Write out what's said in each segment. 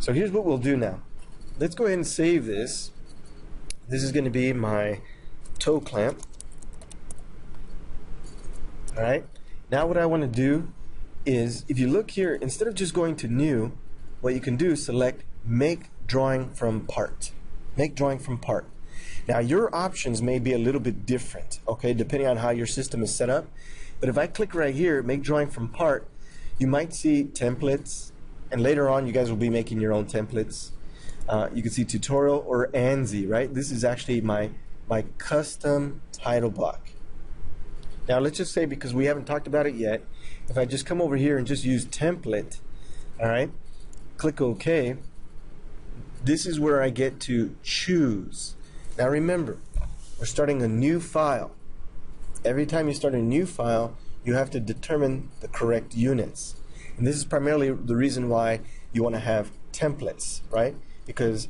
So here's what we'll do now. Let's go ahead and save this. This is going to be my toe clamp. Alright, now what I want to do is, if you look here, instead of just going to new, what you can do is select make drawing from part. Make drawing from part. Now your options may be a little bit different, okay, depending on how your system is set up. But if I click right here, make drawing from part, you might see templates, and later on you guys will be making your own templates. You can see tutorial or ANSI, right? This is actually my custom title block. Now let's just say, because we haven't talked about it yet, if I just come over here and just use template, alright, click OK, this is where I get to choose. Now remember, we're starting a new file. Every time you start a new file, you have to determine the correct units. And this is primarily the reason why you want to have templates, right? Because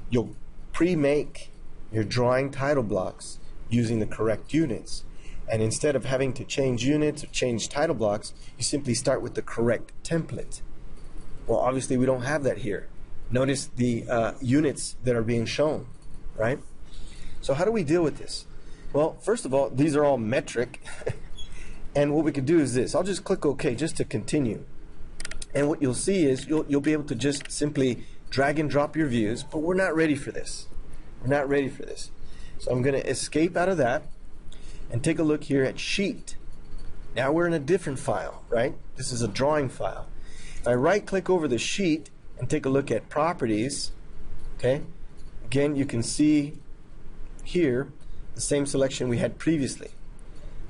you'll pre-make your drawing title blocks using the correct units. And instead of having to change units or change title blocks, you simply start with the correct template. Well, obviously we don't have that here. Notice the units that are being shown, right? So how do we deal with this? Well, first of all, these are all metric. And what we could do is this. I'll just click OK just to continue. And what you'll see is you'll be able to just simply drag and drop your views, but we're not ready for this. We're not ready for this. So I'm going to escape out of that and take a look here at sheet. Now we're in a different file, right? This is a drawing file. If I right click over the sheet and take a look at properties, okay, again you can see here the same selection we had previously.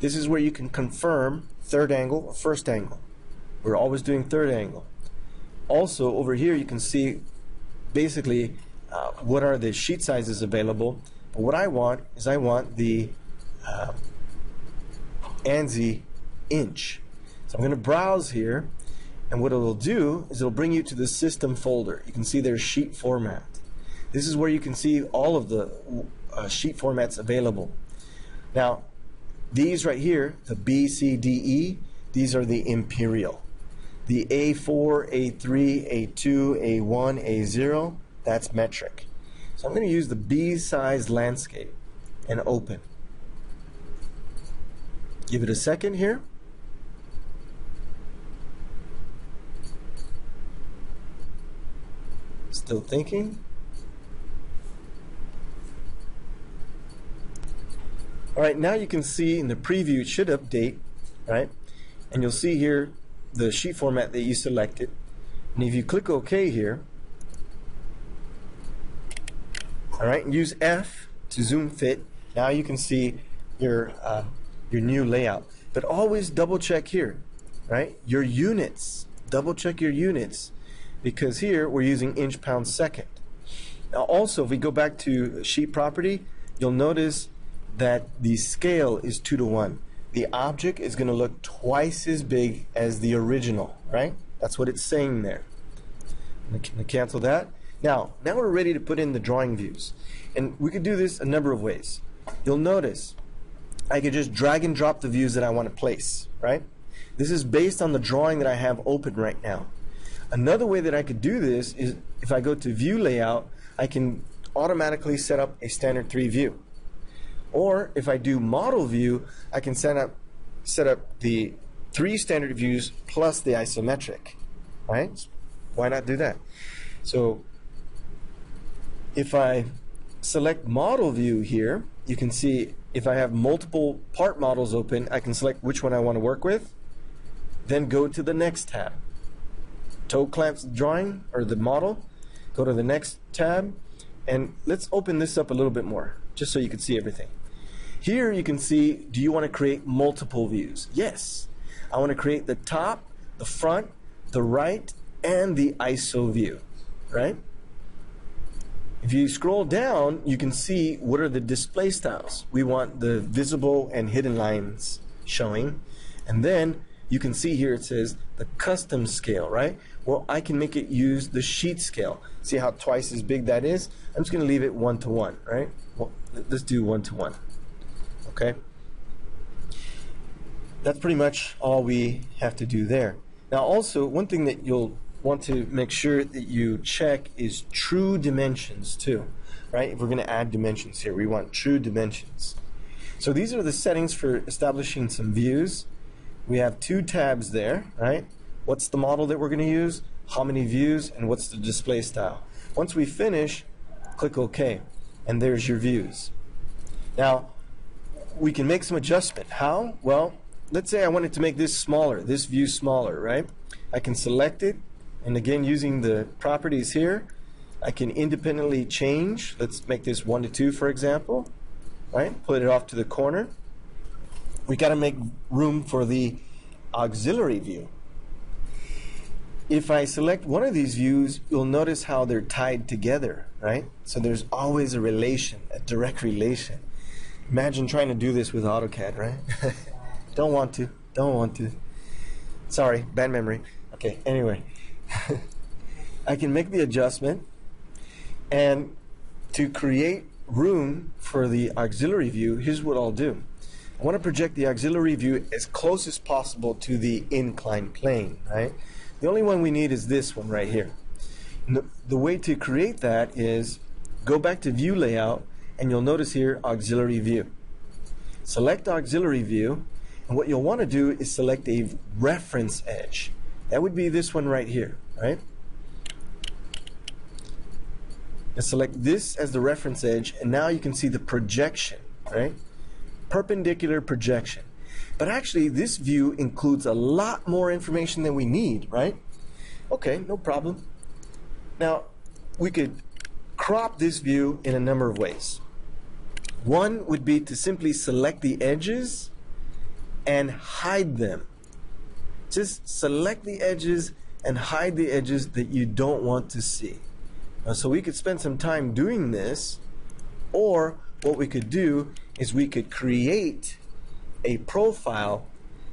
This is where you can confirm third angle or first angle. We're always doing third angle. Also over here you can see basically what are the sheet sizes available. But what I want is I want the ANSI inch. So I'm going to browse here, and what it'll do is it'll bring you to the system folder. You can see there's sheet format. This is where you can see all of the sheet formats available. Now these right here, the B, C, D, E, these are the imperial. The A4, A3, A2, A1, A0, that's metric. So I'm going to use the B size landscape and open. Give it a second here. Still thinking. Alright, now you can see in the preview it should update, right? And you'll see here the sheet format that you selected. And if you click OK here, alright, and use F to zoom fit, now you can see your new layout. But always double check here, right? Your units. Double check your units, because here we're using inch, pound, second. Now also, if we go back to sheet property, you'll notice that the scale is 2:1. The object is going to look twice as big as the original, right? That's what it's saying there. I'm going to cancel that. Now we're ready to put in the drawing views. And we could do this a number of ways. You'll notice I could just drag and drop the views that I want to place, right? This is based on the drawing that I have open right now. Another way that I could do this is if I go to view layout, I can automatically set up a standard 3 view. Or if I do model view, I can set up the 3 standard views plus the isometric, right? Why not do that? So if I select model view here, you can see if I have multiple part models open, I can select which one I want to work with, then go to the next tab. Toe clamps drawing, or the model, go to the next tab, and let's open this up a little bit more, just so you can see everything. Here you can see, do you want to create multiple views? Yes. I want to create the top, the front, the right, and the ISO view, right? If you scroll down, you can see what are the display styles. We want the visible and hidden lines showing. And then you can see here it says the custom scale, right? Well, I can make it use the sheet scale. See how twice as big that is? I'm just going to leave it 1:1, right? Well, let's do 1:1. Okay? That's pretty much all we have to do there. Now also, one thing that you'll want to make sure that you check is true dimensions too, right? If we're going to add dimensions here, we want true dimensions. So these are the settings for establishing some views. We have 2 tabs there, right? What's the model that we're going to use? How many views? And what's the display style? Once we finish, click OK, and there's your views. Now, we can make some adjustment. How? Well, let's say I wanted to make this smaller, this view smaller, right? I can select it, and again, using the properties here, I can independently change. Let's make this 1 to 2, for example, right? Put it off to the corner. We got to make room for the auxiliary view. If I select one of these views, you'll notice how they're tied together, right? So there's always a relation, a direct relation. Imagine trying to do this with AutoCAD, right? Don't want to. Sorry, bad memory. Okay, anyway. I can make the adjustment, and to create room for the auxiliary view, here's what I'll do. I want to project the auxiliary view as close as possible to the inclined plane, right? The only one we need is this one right here. And the way to create that is go back to View Layout, and you'll notice here Auxiliary View. Select Auxiliary View, and what you'll want to do is select a reference edge. That would be this one right here, right? And select this as the reference edge, and now you can see the projection, right? Perpendicular projection. But actually, this view includes a lot more information than we need, right? Okay, no problem. Now, we could crop this view in a number of ways. One would be to simply select the edges and hide them. Just select the edges and hide the edges that you don't want to see. So we could spend some time doing this, or what we could do is we could create a profile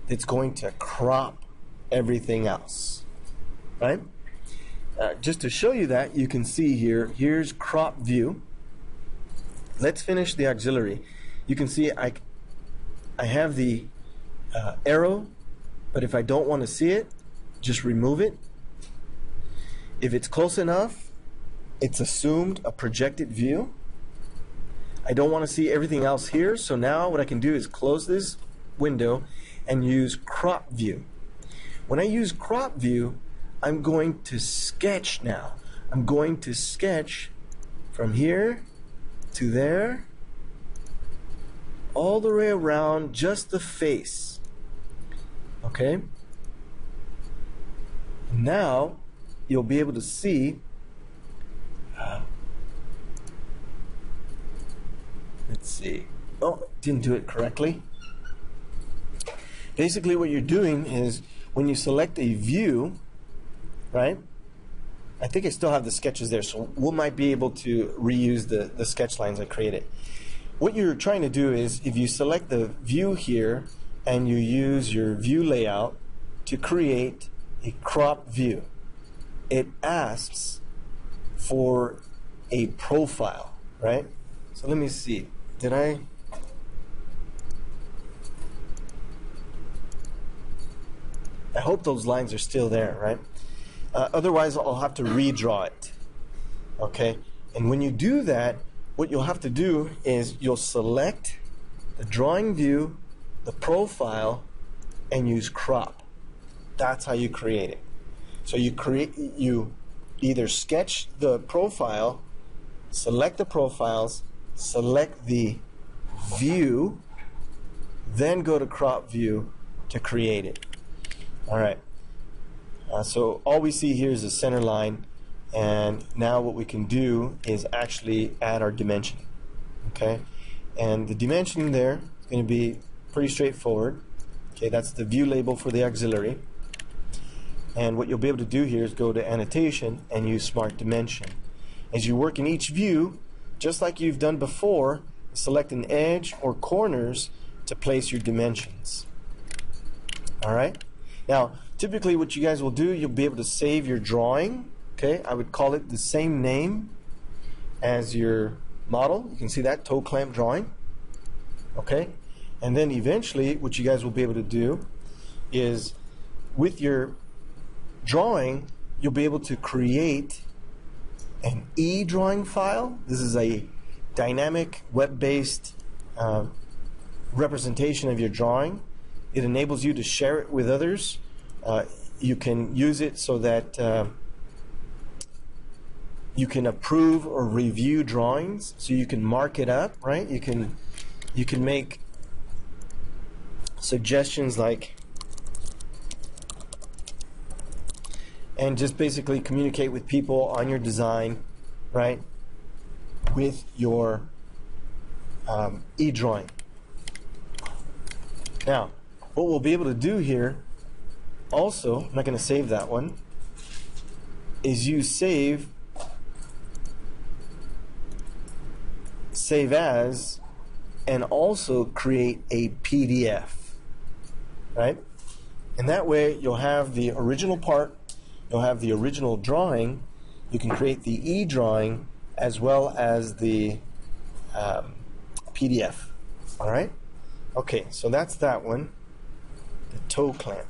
that's going to crop everything else, right? Just to show you that, you can see here, here's crop view. Let's finish the auxiliary. You can see I have the arrow, but if I don't want to see it, just remove it. If it's close enough, it's assumed a projected view. I don't want to see everything else here, so now what I can do is close this window and use crop view. When I use crop view, I'm going to sketch now. I'm going to sketch from here to there, all the way around just the face. Okay? Now you'll be able to see let's see. Oh, didn't do it correctly. Basically what you're doing is when you select a view, right? I think I still have the sketches there, so we might be able to reuse the sketch lines I created. What you're trying to do is if you select the view here and you use your view layout to create a crop view, it asks for a profile, right? So let me see. Did I? I hope those lines are still there, right? Otherwise, I'll have to redraw it. Okay? And when you do that, what you'll have to do is you'll select the drawing view, the profile, and use crop. That's how you create it. So you either sketch the profile, select the profiles, select the view, then go to crop view to create it. All right. So all we see here is the center line, and now what we can do is actually add our dimension. Okay, and the dimension there is going to be pretty straightforward. Okay, that's the view label for the auxiliary. And what you'll be able to do here is go to Annotation and use Smart Dimension. As you work in each view, just like you've done before, select an edge or corners to place your dimensions. All right. Now, typically what you guys will do, you'll be able to save your drawing. Okay, I would call it the same name as your model. You can see that, toe clamp drawing. Okay, and then eventually what you guys will be able to do is with your drawing, you'll be able to create an EDrawing file. This is a dynamic web-based representation of your drawing. It enables you to share it with others. You can use it so that you can approve or review drawings, so you can mark it up, right? You can make suggestions like, and just basically communicate with people on your design, right, with your EDrawing. Now, what we'll be able to do here also, I'm not going to save that one, is use save as, and also create a PDF, right? And that way you'll have the original part, you'll have the original drawing, you can create the EDrawing as well as the PDF. All right? Okay, so that's that one, the toe clamp.